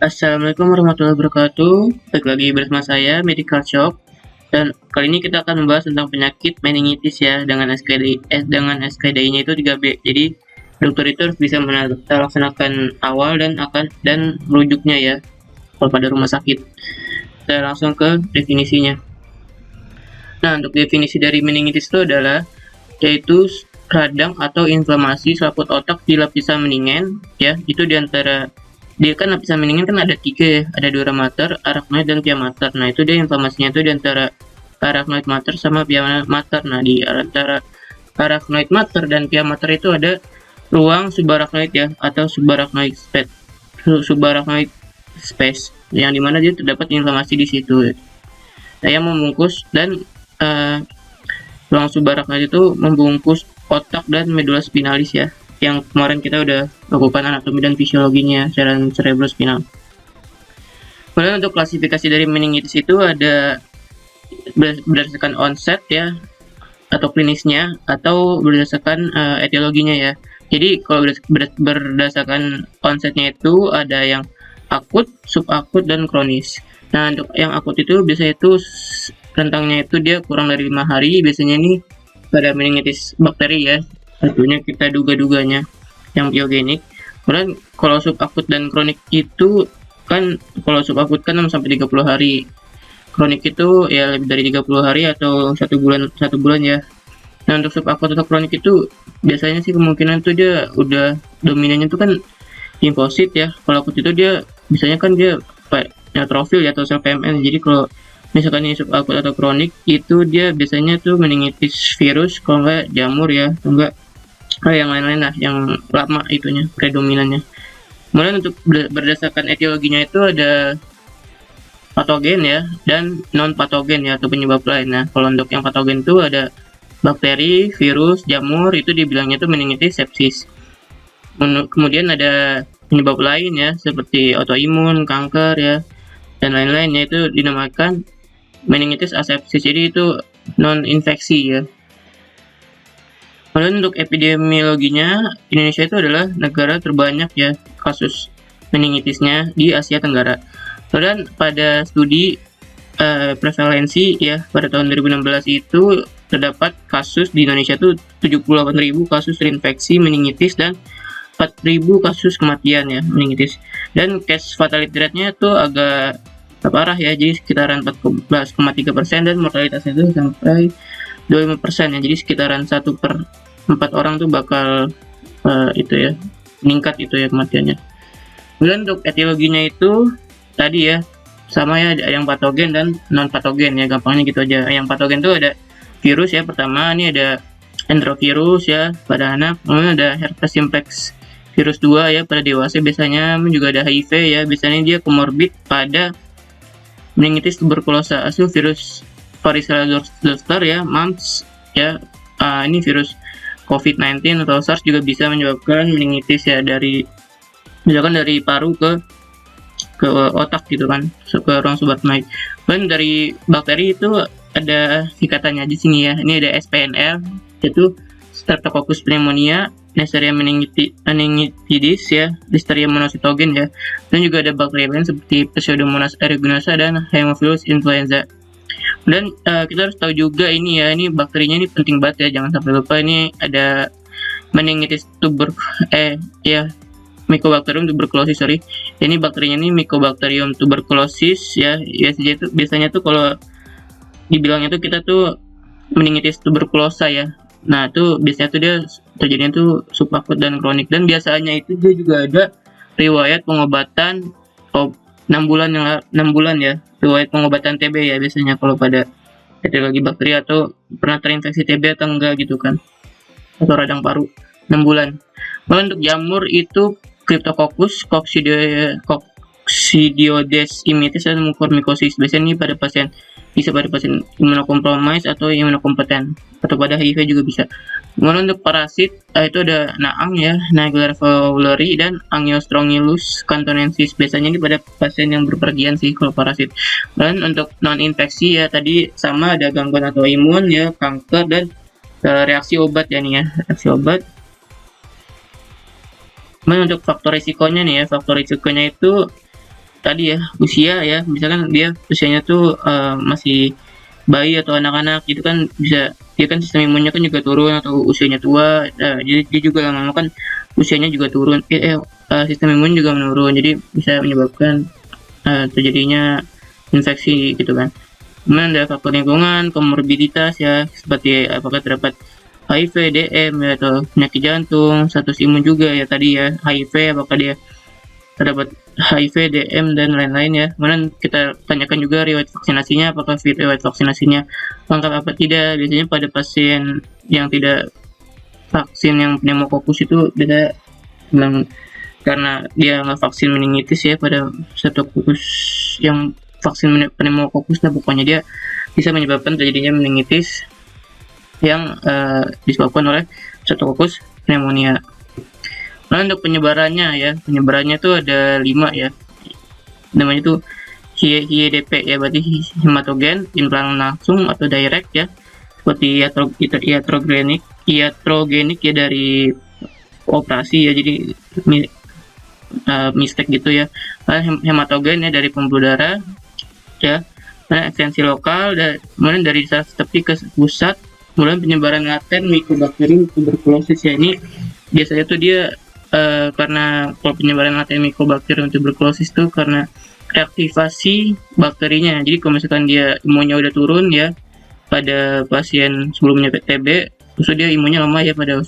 Assalamualaikum warahmatullahi wabarakatuh. Balik lagi bersama saya Medical Shock, dan kali ini kita akan membahas tentang penyakit meningitis ya dengan SKDI-nya itu 3B. Jadi dokter itu harus bisa melaksanakan awal dan merujuknya ya kalau pada rumah sakit. Kita langsung ke definisinya. Nah, untuk definisi dari meningitis itu adalah yaitu radang atau inflamasi selaput otak di lapisan meningen ya, itu diantara dia kan lapisan meningen kan ada tiga ya, ada dura mater, arachnoid, dan pia mater. Nah itu dia inflamasinya itu di antara arachnoid mater sama pia mater. Nah di antara arachnoid mater dan pia mater itu ada ruang subarachnoid ya, atau subarachnoid space yang dimana dia terdapat inflamasi di situ. Nah yang membungkus dan ruang subarachnoid itu membungkus otak dan medula spinalis ya, yang kemarin kita udah lakukan anatomi dan fisiologinya secara cerebrospinal. Kemudian untuk klasifikasi dari meningitis itu ada berdasarkan onset ya, atau klinisnya, atau berdasarkan etiologinya ya. Jadi kalau berdasarkan onsetnya itu ada yang akut, subakut, dan kronis. Nah untuk yang akut itu biasanya itu rentangnya itu dia kurang dari 5 hari, biasanya ini pada meningitis bakteri ya, tentunya kita duga-duganya yang biogenik. Kemudian kalau subakut dan kronik itu kan, kalau subakut kan 6 sampai 30 hari. Kronik itu ya lebih dari 30 hari atau satu bulan ya. Nah, untuk subakut atau kronik itu biasanya sih kemungkinan tuh dia udah dominannya tuh kan limfosit ya. Kalau akut itu dia biasanya kan dia neutrofil ya, atau sel PMN. Jadi kalau misalkan ini subakut atau kronik itu dia biasanya tuh meningitis virus, kalau enggak jamur ya, atau enggak yang lain-lain lah yang lama itunya predominannya. Kemudian untuk berdasarkan etiologinya itu ada patogen ya dan non patogen ya, atau penyebab lain. Nah kalau untuk yang patogen itu ada bakteri, virus, jamur, itu dibilangnya itu meningitis sepsis. Kemudian ada penyebab lain ya seperti autoimun, kanker ya, dan lain-lainnya, itu dinamakan meningitis asepsis. Jadi itu non infeksi ya. Kemudian untuk epidemiologinya, Indonesia itu adalah negara terbanyak ya kasus meningitisnya di Asia Tenggara. Kemudian pada studi prevalensi ya pada tahun 2016 itu terdapat kasus di Indonesia itu 78.000 kasus terinfeksi meningitis dan 4.000 kasus kematian ya meningitis. Dan case fatality rate-nya itu agak parah ya, jadi sekitaran 14,3%, dan mortalitasnya itu sampai 25% ya, jadi sekitaran 1/4 orang tuh bakal itu ya meningkat itu ya kematiannya. Kemudian untuk etiologinya itu tadi ya sama ya, ada yang patogen dan non patogen ya, gampangnya gitu aja. Yang patogen tuh ada virus ya, pertama ini ada enterovirus ya pada anak, kemudian ada herpes simplex virus 2 ya pada dewasa, biasanya juga ada HIV ya, biasanya dia komorbid pada meningitis tuberkulosa, asal virus varicella zoster ya, mumps ya, ini virus COVID-19 atau SARS juga bisa menyebabkan meningitis ya, dari misalkan dari paru ke otak gitu kan, ke ruang subarachnoid. Dan dari bakteri itu ada singkatannya di sini ya, ini ada SPNL, yaitu Streptococcus pneumonia, Neisseria meningitidis ya, Listeria monocytogen ya, dan juga ada bakteri lain seperti Pseudomonas aeruginosa dan Haemophilus influenza. Dan kita harus tahu juga ini ya, ini bakterinya ini penting banget ya, jangan sampai lupa. Ini ada meningitis Mycobacterium tuberculosis, ini bakterinya ini Mycobacterium tuberculosis ya. Biasanya tuh kalau dibilangnya tuh kita tuh meningitis tuberkulosa ya. Nah itu biasanya tuh dia terjadinya tuh subakut dan kronik, dan biasanya itu dia juga ada riwayat pengobatan 6 bulan ya, riwayat pengobatan TB ya biasanya kalau pada etiologi bakteri, atau pernah terinfeksi TB atau enggak gitu kan, atau radang paru 6 bulan. Lalu untuk jamur itu Cryptococcus coccidioides imitis dan mucormycosis, biasanya ini pada pasien, bisa pada pasien imunokompromis atau imunokompeten, atau pada HIV juga bisa. Kemudian untuk parasit itu ada naang ya, Naegleria fowleri, dan Angiostrongylus cantonensis, biasanya ini pada pasien yang berpergian sih kalau parasit. Dan untuk non infeksi ya tadi sama, ada gangguan autoimun ya, kanker, dan reaksi obat ya nih ya, reaksi obat. Kemudian untuk faktor risikonya nih ya, faktor risikonya itu tadi ya usia ya, misalkan dia usianya tuh masih bayi atau anak-anak gitu kan, bisa dia kan sistem imunnya kan juga turun, atau usianya tua, jadi dia juga lama-lama kan usianya juga turun, sistem imun juga menurun, jadi bisa menyebabkan terjadinya infeksi gitu kan. Kemudian ada faktor lingkungan, komorbiditas ya, seperti apakah terdapat HIV, DM ya, atau penyakit jantung, status imun juga ya tadi ya, HIV apakah dia terdapat HIV, DM dan lain-lain ya. Kemudian kita tanyakan juga riwayat vaksinasinya, apakah riwayat vaksinasinya lengkap apa tidak. Biasanya pada pasien yang tidak vaksin yang pneumokokus itu beda bilang karena dia nggak vaksin meningitis ya, pada Streptococcus yang vaksin pneumokokus, nah pokoknya dia bisa menyebabkan terjadinya meningitis yang disebabkan oleh Streptococcus pneumonia. Nah, untuk penyebarannya ya, penyebarannya itu ada 5 ya, namanya itu HIEDP ya, berarti hematogen, inflan langsung atau direct ya, seperti iatrogenik ya dari operasi ya, jadi mistake gitu ya. Hematogen ya dari pembuluh darah ya, nah ekstensi lokal, dan kemudian dari saraf tepi ke pusat. Kemudian penyebaran laten Mycobacterium tuberculosis ya, ini biasanya tuh dia karena kalau penyebaran laten Mycobacterium tuberculosis tuh karena reaktivasi bakterinya. Jadi kalau misalkan dia imunnya udah turun ya pada pasien sebelumnya TB, terus dia imunnya lemah ya pada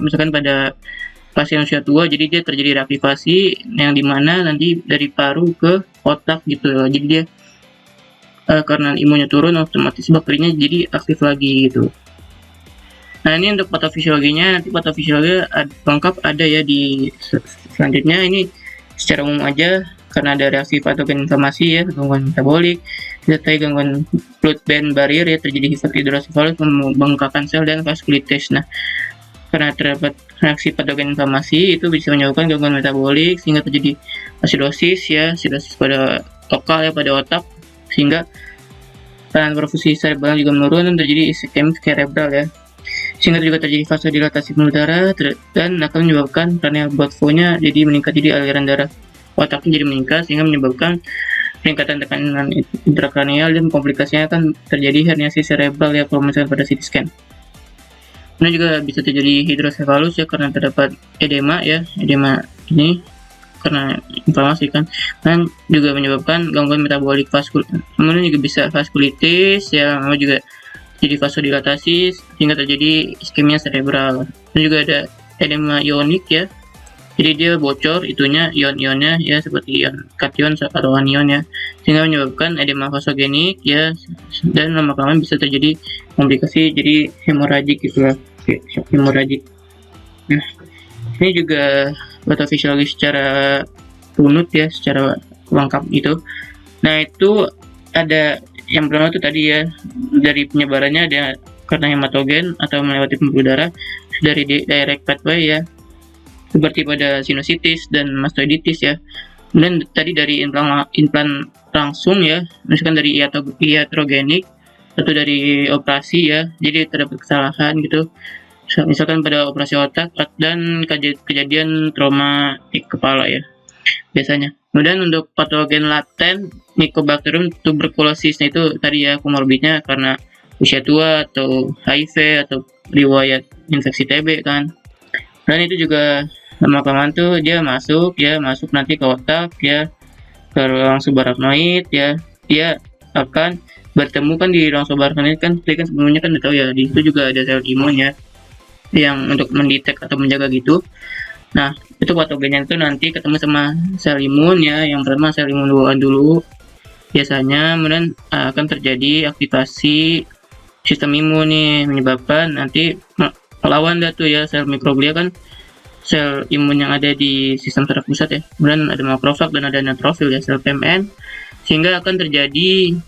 misalkan pada pasien usia tua, jadi dia terjadi reaktivasi yang dimana nanti dari paru ke otak gitu loh. Jadi dia karena imunnya turun, otomatis bakterinya jadi aktif lagi gitu. Nah, ini untuk patofisiologinya, nanti patofisiologi lengkap ada ya di selanjutnya. Ini secara umum aja, karena ada reaksi patogen inflamasi ya, gangguan metabolik, disertai gangguan blood-brain barrier ya, terjadi hidrosefalus, pembengkakan sel, dan vaskulitis. Nah, karena terdapat reaksi patogen inflamasi itu bisa menyebabkan gangguan metabolik sehingga terjadi asidosis ya, asidosis pada lokal ya, pada otak, sehingga peranan perfusi cerebral juga menurun dan terjadi iskemik cerebral ya, sehingga juga terjadi vasodilatasi pembuluh darah dan akan menyebabkan cranial blood flow-nya jadi meningkat, jadi aliran darah otaknya jadi meningkat sehingga menyebabkan peningkatan tekanan intrakranial dan komplikasinya akan terjadi herniasi cerebral ya kalau misalnya pada CT scan. Kemudian juga bisa terjadi hidrosefalus ya karena terdapat edema ya, edema ini karena inflamasi kan, dan juga menyebabkan gangguan metabolik kemudian juga bisa vaskulitis ya, juga jadi vasodilatasi sehingga terjadi iskemia cerebral. Dan juga ada edema ionik ya, jadi dia bocor itunya ion-ionnya ya, seperti ion kation atau anion ya, sehingga menyebabkan edema vasogenik ya, dan lama-kelamaan bisa terjadi komplikasi jadi hemoragik gitu lah, hemoragik. Nah, ini juga patofisiologi secara runut ya, secara lengkap itu. Nah, itu ada yang pertama itu tadi ya, dari penyebarannya ada karena hematogen atau melewati pembuluh darah, dari direct pathway ya, seperti pada sinusitis dan mastoiditis ya. Kemudian tadi dari implan langsung ya, misalkan dari iatrogenik atau dari operasi ya, jadi terdapat kesalahan gitu, misalkan pada operasi otak dan kejadian trauma di kepala ya biasanya. Kemudian untuk patogen laten Mycobacterium tuberculosis, itu tadi ya komorbidnya karena usia tua atau HIV atau riwayat infeksi TB kan. Dan itu juga lama-kelamaan tuh dia masuk nanti ke otak ya, ke ruang subarachnoid ya, dia akan bertemu kan di ruang subarachnoid kan, tadi kan sebelumnya kan udah tahu ya, di situ juga ada sel imun ya yang untuk mendetek atau menjaga gitu. Nah, itu patogennya itu nanti ketemu sama sel imun ya, yang pertama sel imun dulu biasanya, kemudian akan terjadi aktivasi sistem imun nih, menyebabkan nanti melawan tuh ya sel mikroglia kan, sel imun yang ada di sistem saraf pusat ya. Kemudian ada makrofag dan ada neutrofil ya, sel PMN, sehingga akan terjadi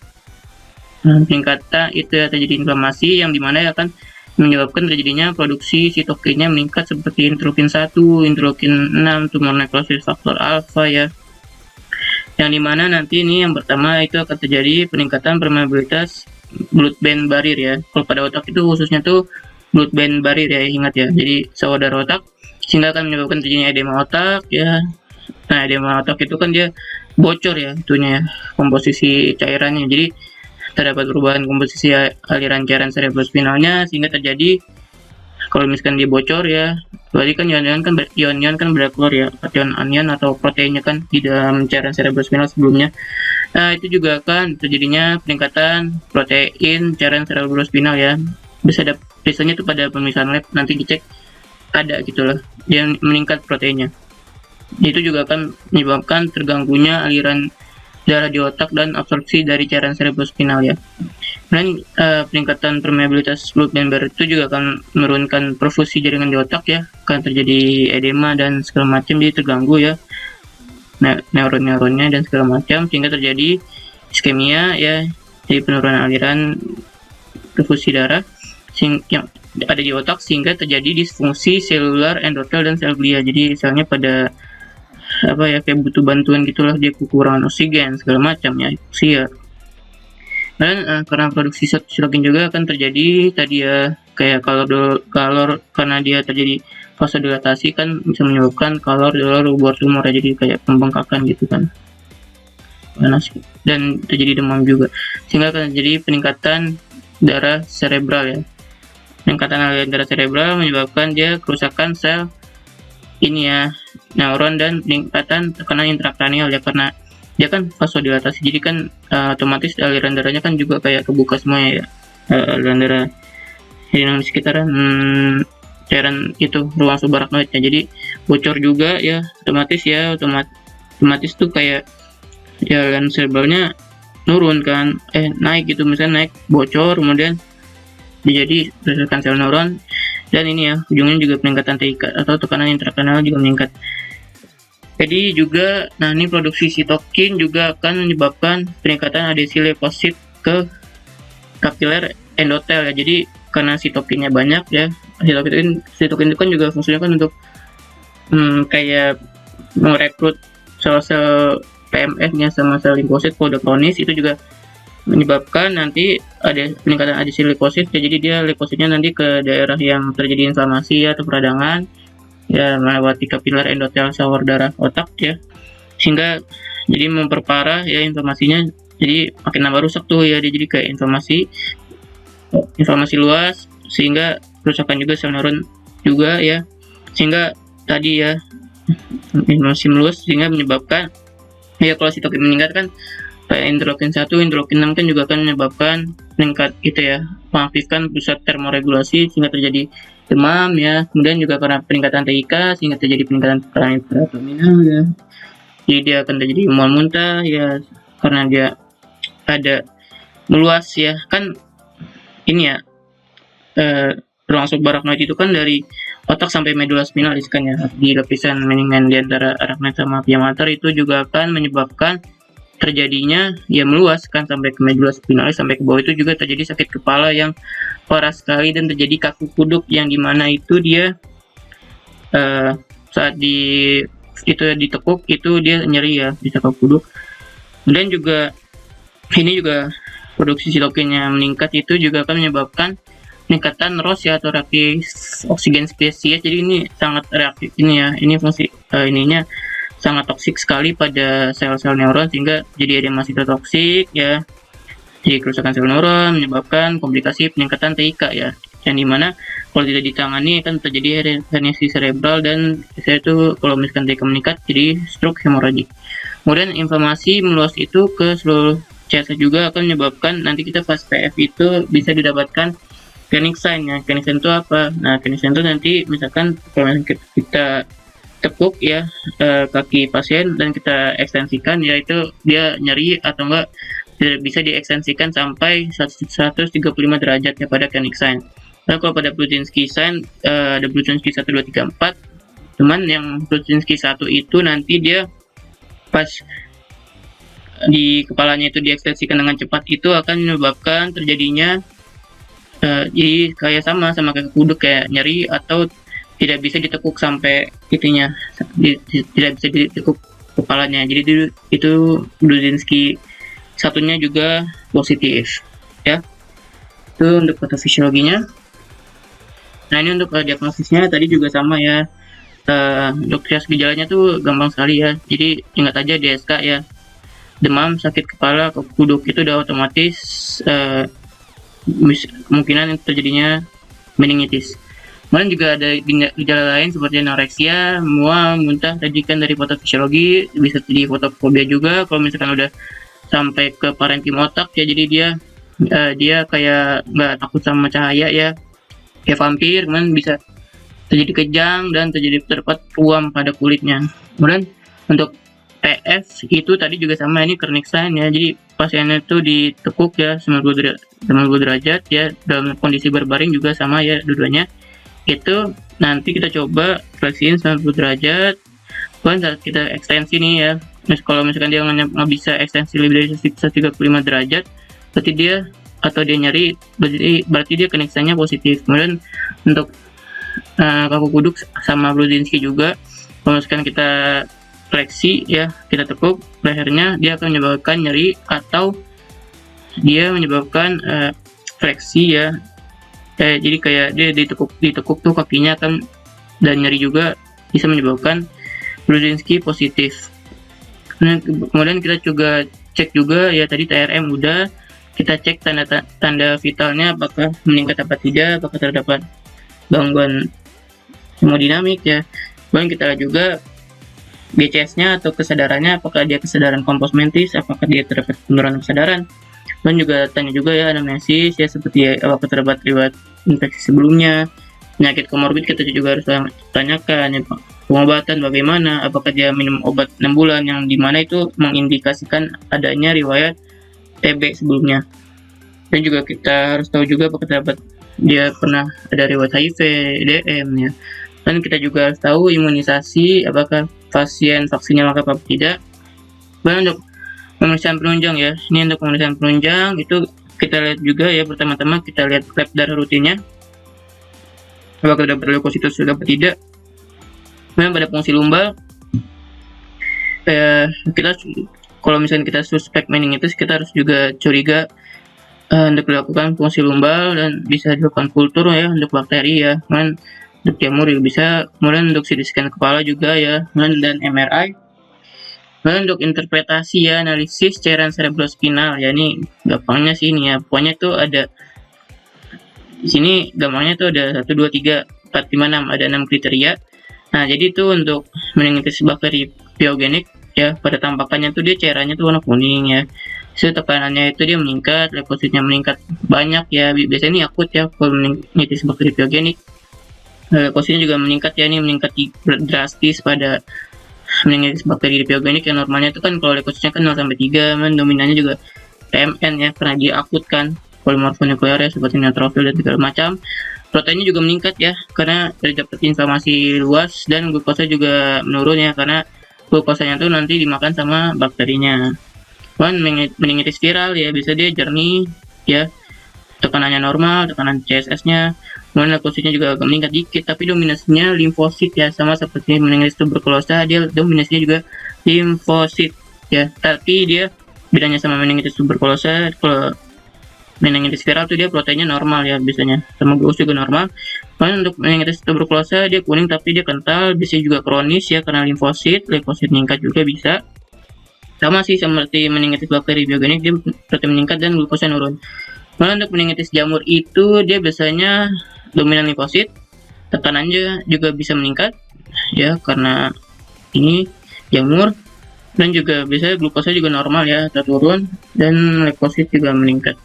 peningkatan itu ya, terjadi inflamasi yang dimana ya akan menyebabkan terjadinya produksi sitokinnya meningkat seperti interleukin 1, interleukin 6, tumor nekrosis faktor alfa ya. Yang dimana nanti ini yang pertama itu akan terjadi peningkatan permeabilitas blood-brain barrier ya. Kalau pada otak itu khususnya tuh blood-brain barrier ya, ingat ya. Jadi saudara otak, sehingga akan menyebabkan terjadinya edema otak ya. Nah, edema otak itu kan dia bocor ya itunya ya, komposisi cairannya. Jadi terdapat perubahan komposisi aliran cairan cerebrospinalnya sehingga terjadi kalau misalkan dia bocor ya, berarti kan ion-ion kan berkeluar ya, kation anion atau proteinnya kan di dalam cairan cerebrospinal sebelumnya. Nah, itu juga akan terjadinya peningkatan protein cairan cerebrospinal ya. Biasanya tuh pada pemeriksaan lab nanti dicek ada gitu loh, yang meningkat proteinnya. Itu juga akan menyebabkan terganggunya aliran darah di otak dan absorpsi dari cairan cerebrospinal ya. Dan peningkatan permeabilitas blood member itu juga akan menurunkan perfusi jaringan di otak ya, akan terjadi edema dan segala macam, jadi terganggu ya neuron-neuronnya dan segala macam sehingga terjadi iskemia ya, jadi penurunan aliran perfusi darah yang ada di otak sehingga terjadi disfungsi selular, endotel dan sel glia. Jadi selnya pada kayak butuh bantuan gitulah, dia kekurangan oksigen segala macam ya, hipoxia. Dan karena produksi sitokin juga akan terjadi tadi ya, kayak kalor karena dia terjadi vasodilatasi kan bisa menyebabkan kalor buat tumor ya, jadi kayak pembengkakan gitu kan, panas dan terjadi demam juga sehingga akan terjadi peningkatan darah cerebral ya. Peningkatan aliran darah cerebral menyebabkan dia kerusakan sel ini ya, neuron, dan peningkatan tekanan intrakranial ya, karena dia kan vasodilatasi, jadi kan otomatis aliran darahnya kan juga kayak kebuka semua ya, aliran darah yang di sekitaran cairan itu ruang subarachnoidnya, jadi bocor juga ya, otomatis tuh kayak ya aliran cerebralnya nurun kan, naik gitu, misalnya naik bocor kemudian jadi berdasarkan sel neuron. Dan ini ya, ujungnya juga peningkatan TIK atau tekanan intrakranial juga meningkat. Jadi juga, nah ini produksi sitokin juga akan menyebabkan peningkatan adesi leukosit ke kapiler endotel ya. Jadi karena sitokinnya banyak ya, sitokin itu kan juga fungsinya kan untuk kayak merekrut sel-sel PMS-nya sama sel limfosit kalau udah kronis, itu juga menyebabkan nanti ada peningkatan adesi leukosit ya, jadi dia leukositnya nanti ke daerah yang terjadi inflamasi ya, atau peradangan ya, melewati kapiler endotel saluran darah otak ya, sehingga jadi memperparah ya inflamasinya, jadi makin nambah rusak tuh ya, dia jadi kayak inflamasi luas sehingga kerusakan juga sel neuron juga ya, sehingga tadi ya inflamasi meluas sehingga menyebabkan ya, kalau sitokin meningkat kan kayak interleukin 1, interleukin 6 kan juga akan menyebabkan meningkat itu ya, mengaktifkan pusat termoregulasi sehingga terjadi demam ya, kemudian juga karena peningkatan TIK sehingga terjadi peningkatan tekanan intraabdominal ya, jadi dia akan terjadi mual muntah ya, karena dia ada meluas ya, kan ini ya, ruang subarachnoid itu kan dari otak sampai medula spinalis kan ya, di lapisan meniman di antara arachnoid sama pia mater, itu juga akan menyebabkan terjadinya ya meluas kan sampai ke medula spinalis, sampai ke bawah, itu juga terjadi sakit kepala yang parah sekali dan terjadi kaku kuduk, yang dimana itu dia saat ditekuk itu dia nyeri ya, bisa kaku kuduk. Dan juga ini juga produksi sitokinnya meningkat, itu juga akan menyebabkan peningkatan ROS ya, atau reaksi oksigen spesies. Jadi ini sangat reaktif ini ya, ini fungsi ininya sangat toksik sekali pada sel-sel neuron sehingga jadi edema sitotoksik ya, jadi kerusakan sel neuron menyebabkan komplikasi peningkatan TIK ya, yang dimana kalau tidak ditangani kan terjadi herniasi cerebral, dan saya itu kalau misalkan TIK meningkat jadi stroke hemoragik. Kemudian inflamasi meluas itu ke seluruh CSF juga akan menyebabkan nanti kita pas PF itu bisa didapatkan clinic sign ya. Clinic sign itu apa? Nah, clinic sign itu nanti misalkan kalau kita tekuk ya kaki pasien dan kita ekstensikan, yaitu dia nyeri atau enggak tidak bisa diekstensikan sampai 135 derajat ya pada clinic sign. Nah, kalau pada Brudzinski sign ada Brudzinski 1, 2, 3, 4, cuman yang Brudzinski 1 itu nanti dia pas di kepalanya itu diekstensikan dengan cepat, itu akan menyebabkan terjadinya jadi kayak sama kayak kuduk, kayak nyeri atau tidak bisa ditekuk sampai itunya, tidak bisa ditekuk kepalanya. Jadi itu Brudzinski satunya juga positif ya. Itu untuk patofisiologinya. Nah, ini untuk diagnosisnya tadi juga sama ya. Untuk tes gejalanya tuh gampang sekali ya. Jadi ingat aja DSK ya. demam, sakit kepala, kuduk, itu udah otomatis kemungkinan terjadinya meningitis. Kemudian juga ada gejala lain seperti anoreksia, mual, muntah, rajikan dari patofisiologi, bisa jadi fotofobia juga kalau misalkan udah sampai ke parenkim otak ya, jadi dia kayak nggak takut sama cahaya ya, kayak vampir. Kemudian bisa terjadi kejang dan terdapat ruam pada kulitnya. Kemudian untuk TF itu tadi juga sama, ini chronic sign ya, jadi pasiennya itu ditekuk ya 90 derajat ya, dalam kondisi berbaring juga sama ya dua-duanya. Itu nanti kita coba fleksiin 90 derajat. Kemudian saat kita ekstensi nih ya, kalau misalkan dia nggak bisa ekstensi lebih dari 135 derajat, berarti dia nyeri, berarti dia connectionnya positif. Kemudian untuk kaku kuduk sama Brudzinski juga, kalau misalkan kita fleksi ya, kita tekuk lehernya, dia akan menyebabkan nyeri, atau dia menyebabkan fleksi ya, jadi kayak dia ditekuk tuh kakinya kan, dan nyeri juga bisa menyebabkan Brudzinski positif. Kemudian kita juga cek juga ya, tadi TRM udah, kita cek tanda vitalnya apakah meningkat apa tidak, apakah terdapat gangguan hemodinamik ya. Kemudian kita juga BCS-nya atau kesadarannya, apakah dia kesadaran komposmentis, apakah dia terdapat penurunan kesadaran. Dan juga tanya juga ya anamnesis ya, seperti apakah terdapat riwayat infeksi sebelumnya, penyakit komorbid kita juga harus tanyakan ya, pengobatan bagaimana, apakah dia minum obat 6 bulan yang dimana itu mengindikasikan adanya riwayat TB sebelumnya. Dan juga kita harus tahu juga apakah terdapat dia pernah ada riwayat HIV, DM ya. Dan kita juga harus tahu imunisasi, apakah pasien vaksinnya lengkap apa tidak. Dan untuk pemeriksaan penunjang ya, ini untuk pemeriksaan penunjang itu kita lihat juga ya, pertama-tama kita lihat lab darah rutinnya, apakah terdapat leukositus atau tidak. Kemudian pada fungsi lumbal, kita kalau misalnya kita suspek meningitis, kita harus juga curiga untuk dilakukan fungsi lumbal, dan bisa dilakukan kultur ya untuk bakteri ya, kemudian untuk jamur juga bisa, kemudian untuk CT scan kepala juga ya, dan MRI. Kemudian untuk interpretasi ya, analisis cairan cerebrospinal ya, ini gampangnya sih ini ya, pokoknya tuh ada di sini gampangnya tuh ada 1, 2, 3, 4, 5, 6, ada 6 kriteria. Nah, jadi itu untuk meningitis bakteri pyogenik ya, pada tampakannya tuh dia cairannya tuh warna kuning ya. Tekanannya itu dia meningkat, leukositnya meningkat banyak ya, biasanya ini akut ya kalau meningitis bakteri pyogenik. Leukositnya juga meningkat ya, ini meningkat drastis pada meningitis bakteri pyogenik yang normalnya itu kan kalau leukositnya kan 0-3, dominannya juga PMN ya, karena dia akut kan, polimorfonuklear ya, seperti neutrofil dan segala macam. Proteinnya juga meningkat ya, karena terdapat inflamasi luas, dan glukosa juga menurun ya, karena glukosanya itu nanti dimakan sama bakterinya. Meningitis viral ya, bisa dia jernih ya, tekanannya normal, tekanan CSS-nya, kemudian leukositnya juga agak meningkat dikit, tapi dominasinya limfosit ya, sama seperti meningitis tuberkulosa, dia dominasinya juga limfosit ya. Tapi dia bedanya sama meningitis tuberkulosa, kalau meningitis viral tuh dia proteinnya normal ya, biasanya sama glukosa juga normal. Kemudian untuk meningitis tuberkulosa dia kuning tapi dia kental, bisa juga kronis ya, karena leukosit meningkat juga bisa. Sama sih seperti meningitis bakteri pyogenik, dia protein meningkat dan glukosa nurun. Kemudian untuk meningitis jamur itu dia biasanya dominan limfosit, tekanannya juga bisa meningkat ya, karena ini jamur, dan juga biasanya glukosa juga normal ya, turun, dan leukosit juga meningkat.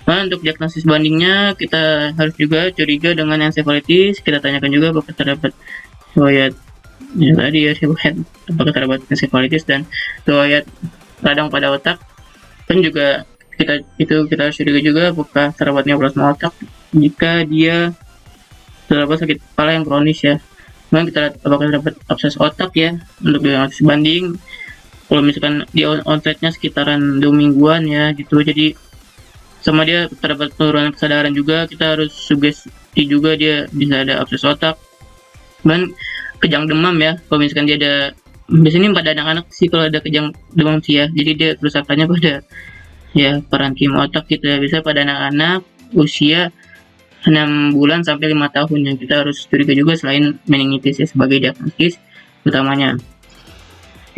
Nah, untuk diagnosis bandingnya kita harus juga curiga dengan encephalitis, kita tanyakan juga apakah terdapat riwayat ya tadi ya, apakah terdapat encephalitis dan riwayat radang pada otak. Dan juga kita harus curiga juga apakah terdapat neoplasma otak jika dia terdapat sakit kepala yang kronis ya. Kemudian kita lihat apakah terdapat abses otak ya, untuk diagnosis banding. Kalau misalkan di onsetnya sekitaran 2 mingguan ya gitu, jadi sama dia terdapat penurunan kesadaran juga, kita harus sugesti juga dia bisa ada abses otak. Dan kejang demam ya, kalau misalkan dia ada, biasanya pada anak-anak sih kalau ada kejang demam sih ya, jadi dia kerusakannya pada ya parenkim otak gitu ya, bisa pada anak-anak usia 6 bulan sampai 5 tahun yang kita harus curiga juga selain meningitis ya, sebagai diagnosis utamanya.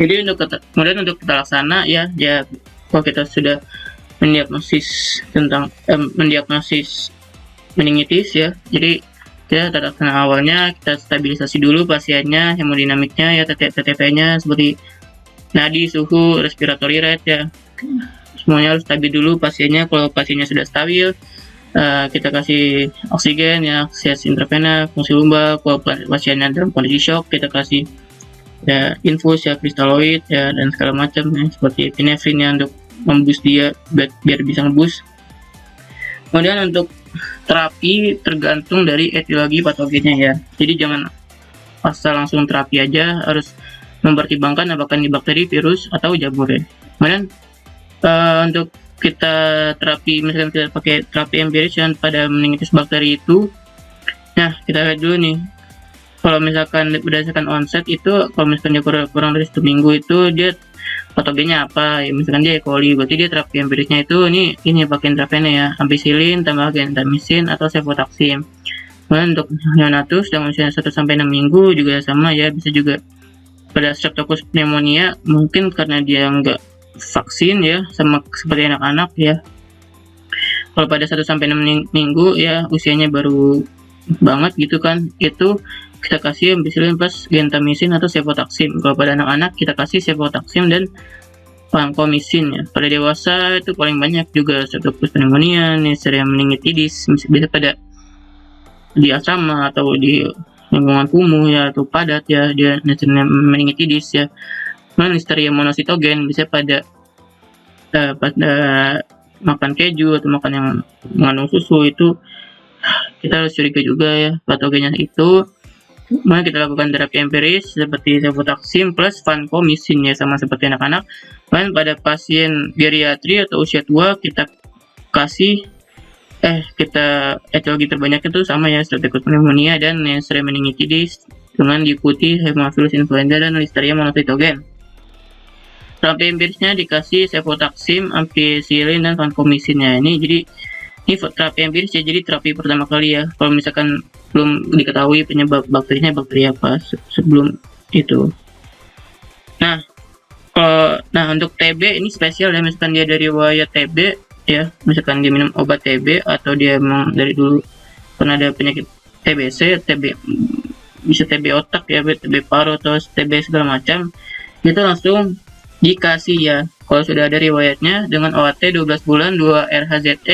Jadi kemudian untuk kita laksana ya kalau kita sudah mendiagnosis meningitis ya. Jadi kita tata laksana awalnya kita stabilisasi dulu pasiennya, hemodinamiknya ya, TTP-nya seperti nadi, suhu, respiratory rate ya. Semuanya harus stabil dulu pasiennya. Kalau pasiennya sudah stabil, kita kasih oksigen ya, oksigen intravena, fungsi lumbar. Kalau pasiennya dalam kondisi shock, kita kasih ya infus ya, kristaloid ya, dan segala macam ya, seperti epinefrin ya, untuk memboost dia biar bisa ngeboost. Kemudian untuk terapi tergantung dari etiologi patogennya ya. Jadi jangan asal langsung terapi aja, harus mempertimbangkan apakah ini bakteri, virus, atau jamur ya. Kemudian untuk kita terapi, misalkan kita pakai terapi empiris yang pada meningitis bakteri itu, nah kita lihat dulu nih. Kalau misalkan berdasarkan onset itu, kalau misalkan dia kurang dari 1 minggu itu dia patogennya apa ya, misalkan dia E. coli, berarti dia terapi empirisnya itu ini pakai intravena ya, ampicillin tambah gentamicin atau cefotaxime. Kemudian untuk neonatus yang usia 1-6 minggu juga sama ya, bisa juga pada Streptococcus pneumonia, mungkin karena dia nggak vaksin ya, sama seperti anak-anak ya. Kalau pada 1-6 minggu ya, usianya baru banget gitu kan, itu kita kasih ampicillin plus gentamicin atau cefotaxime. Kalau pada anak-anak kita kasih cefotaxime dan vancomycin ya. Pada dewasa itu paling banyak juga Streptococcus pneumonia, Neisseria meningitidis, bisa pada di asrama atau di lingkungan kumuh ya, atau padat ya, dia Neisseria meningitidis ya. Listeria monocytogen bisa pada makan keju atau makan yang mengandung susu, itu kita harus curiga juga ya patogennya itu. Maka kita lakukan terapi empiris seperti cefotaxime plus vancomycin ya, sama seperti anak-anak. Dan pada pasien geriatri atau usia tua kita kasih kita etiologi terbanyak itu sama ya, Streptococcus pneumonia dan Neisseria meningitidis, dengan diikuti Haemophilus influenza dan Listeria monocytogen. Terapi empirisnya dikasih cefotaxime, ampicillin, dan vancomycin ya. Ini terapi empiris ya, jadi terapi pertama kali ya. Kalau misalkan belum diketahui penyebab bakterinya bakteri apa sebelum itu. Nah untuk TB ini spesial ya, misalkan dia dari riwayat TB ya, misalkan dia minum obat TB atau dia memang dari dulu pernah ada penyakit TBC, bisa TB otak ya, TB paru atau TB segala macam, itu langsung dikasih ya. Kalau sudah ada riwayatnya, dengan OAT 12 bulan, 2 RHZT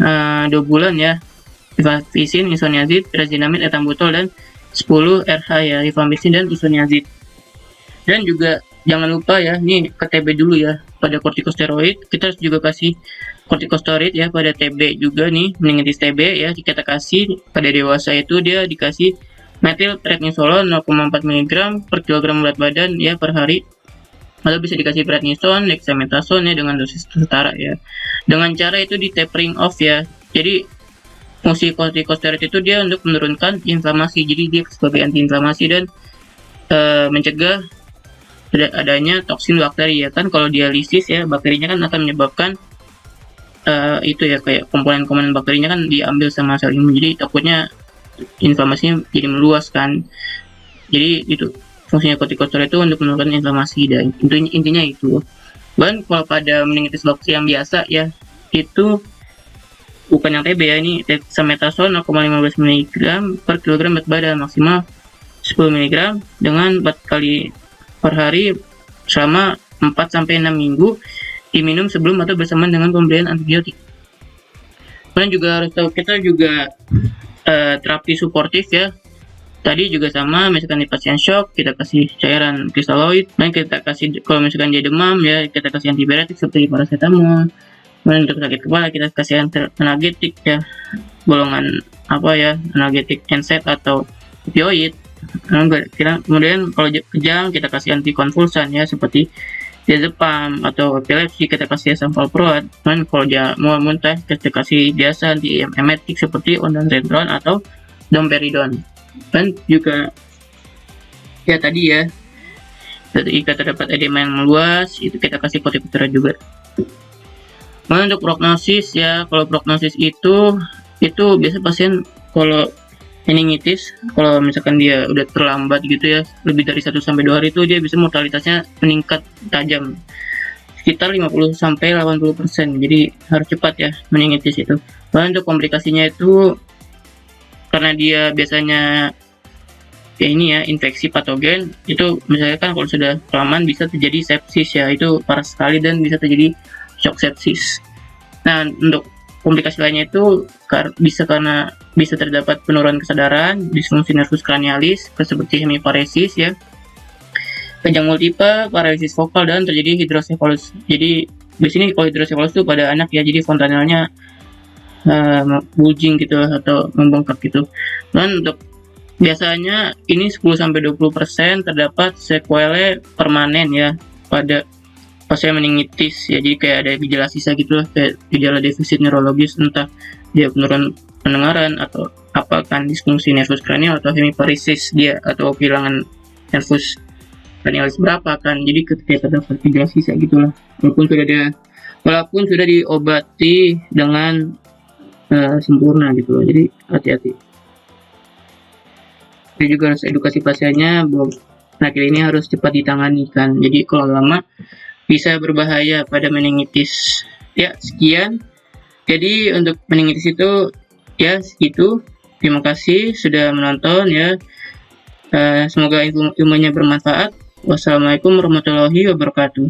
2 bulan ya, rifampicin, isoniazid, pyrazinamide, ethambutol, dan 10 RH ya, rifampicin dan isoniazid. Dan juga jangan lupa ya, nih ke TB dulu ya, pada kortikosteroid kita harus juga kasih kortikosteroid ya. Pada TB juga nih, meningitis TB ya, kita kasih pada dewasa itu dia dikasih methylprednisolone 0,4 mg per kilogram berat badan ya per hari, atau bisa dikasih prednison, dexamethasone ya dengan dosis setara ya. Dengan cara itu di tapering off ya. Jadi fungsi kortikosteroid itu dia untuk menurunkan inflamasi, jadi dia sebagai antiinflamasi dan mencegah adanya toksin bakteri ya kan. Kalau dialisis ya, bakterinya kan akan menyebabkan itu ya, kayak komponen-komponen bakterinya kan diambil sama sel imun, jadi takutnya inflamasinya jadi meluas kan. Jadi itu fungsinya kortikosteroid itu untuk menurunkan inflamasi, dan intinya itu. Dan kalau pada meningitis bakteri yang biasa ya, itu bukan yang TB ya, ini dexamethasone 0,15 mg per kilogram berat badan, maksimal 10 mg dengan 4 kali per hari selama 4-6 minggu, diminum sebelum atau bersamaan dengan pemberian antibiotik. Kemudian juga harus tahu, kita juga terapi suportif ya. Tadi juga sama, misalkan di pasien shock kita kasih cairan kristaloid, dan kita kasih, kalau misalkan dia demam ya, kita kasih antibiotik seperti paracetamol. Kemudian untuk sakit kepala kita kasih analgetik ya, golongan apa ya, analgetik NSAID atau opioid. Kemudian kalau kejang kita kasih antikonvulsan ya, seperti diazepam, atau epilepsi kita kasih Samvalproat. Dan kalau dia mau muntah kita kasih biasa antiemetik seperti ondansetron atau domperidon. Dan juga ya tadi ya, jika terdapat edema yang meluas itu kita kasih kortikosteroid juga. Nah, untuk prognosis ya, kalau prognosis itu biasa pasien kalau meningitis, kalau misalkan dia udah terlambat gitu ya, lebih dari 1-2 hari itu dia bisa mortalitasnya meningkat tajam. sekitar 50 sampai 80%. Jadi harus cepat ya meningitis itu. Lalu untuk komplikasinya itu karena dia biasanya infeksi patogen, itu misalnya kan kalau sudah kelamaan bisa terjadi sepsis ya, itu parah sekali dan bisa terjadi shock sepsis. Nah, untuk komplikasi lainnya itu bisa terdapat penurunan kesadaran, disfungsi nervus cranialis seperti hemiparesis ya, kejang multiple, paralisis vokal, dan terjadi hidrocephalus. Jadi di sini kalau hidrocephalus itu pada anak ya, jadi fontanelnya bulging gitu atau membengkak gitu. Dan untuk biasanya ini 10-20% terdapat sequelae permanen ya pada pasien meningitis ya, jadi kayak ada gejala sisa gitu lah, kayak gejala defisit neurologis, entah dia penurunan pendengaran atau apa kan, disfungsi nervus kranial atau hemiparesis dia, atau kehilangan nervus kranialis berapa kan, jadi ketika terdapat gejala sisa gitulah, walaupun sudah diobati dengan sempurna gitu loh, jadi hati-hati. Dia juga harus edukasi pasiennya bahwa penyakit ini harus cepat ditangani kan, jadi kalau lama bisa berbahaya pada meningitis. Ya, sekian. Jadi untuk meningitis itu ya segitu. Terima kasih sudah menonton ya. Semoga ilmunya bermanfaat. Wassalamualaikum warahmatullahi wabarakatuh.